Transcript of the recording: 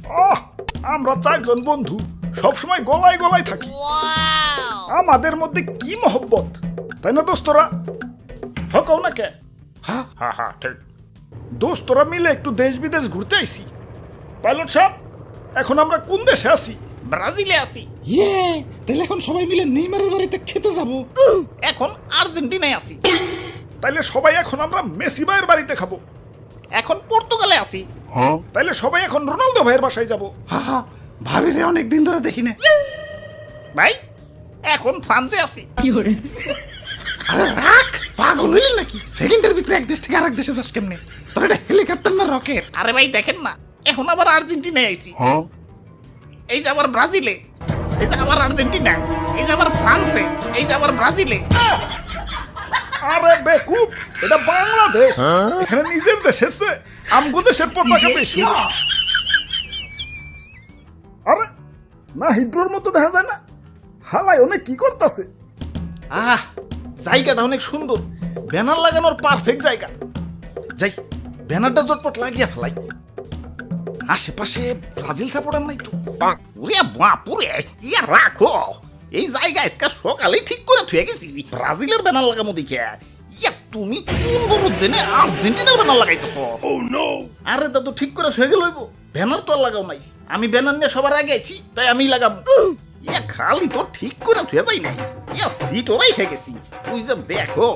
আহ, আমরা চারজন বন্ধু সবসময় গলায় গলায় থাকি। আমাদের মধ্যে কি মহব্বত, তাই না দোস্তরা? হকাও না কে? হা হা হা, ঠিক। দোস্তরা মিলে একটু দেশ বিদেশ ঘুরতে আইছি। পাইলট সাহেব, এখন আমরা কোন দেশে আছি? ব্রাজিলে আছি। তাহলে এখন সবাই মিলে নেইমারের বাড়িতে খেতে যাব। এখন আর্জেন্টিনায় আছি। তাইলে সবাই এখন আমরা মেসি ভাইয়ের বাড়িতে খাবো। এখন পর্তুগালে আছি। তাইলে সবাই এখন রোনালদো ভাইয়ের বাসায় যাব। হা হা, ভাবিরে অনেক দিন ধরে দেখি না। ভাই এখন ফ্রান্সে আছি। আরে রাখ, পাগল হইলি নাকি? সেকেন্ডের ভিতরে এক দেশ থেকে আরেক দেশে যাস কেমনে? তোর এটা হেলিকপ্টার না রকেট? আরে ভাই দেখেন না, এখন আবার আর্জেন্টিনায় আইছি। এই যে আবার ব্রাজিলে, এই যে আবার আর্জেন্টিনা, এই যে আবার ফ্রান্সে, এই যে আবার ব্রাজিলে। আরে বেকুব, এটা বাংলাদেশ। এখানে নিজের দেশের চেয়ে আমগো দেশের পতাকা বেশি। আরে না, হিব্রুর মতো দেখা যায় না? হালাই অনেক কি করতেছে। আহ, জায়গাটা অনেক সুন্দর, ব্যানার লাগানোর পারফেক্ট জায়গা। যাই, ব্যানারটা জটপট লাগিয়ে ফেলাই। আশেপাশে ব্রাজিল সাপোর্টার নাই তো? ওরে বাপুরে, ইয়া রাখো। এই জায়গা আজকে সকালেই ঠিক করে থুয়ে গেছি। ব্রাজিলের ব্যানার লাগামো দেখে। ইয়া তুমি কোন বড় দিনে আর্জেন্টিনার ব্যানার লাগাইতেছ? আরে দাদু, ঠিক করে থুয়ে গেল হইব। ব্যানার তো আর লাগাও নাই। আমি ব্যানার নিয়ে সবার আগে আছি, তাই আমি লাগাবো। ইয়া খালি তো ঠিক করে থুয়ে যাই নাই। ইয়া সিট ওরাই খেয়ে গেছি। তুই যে দেখো।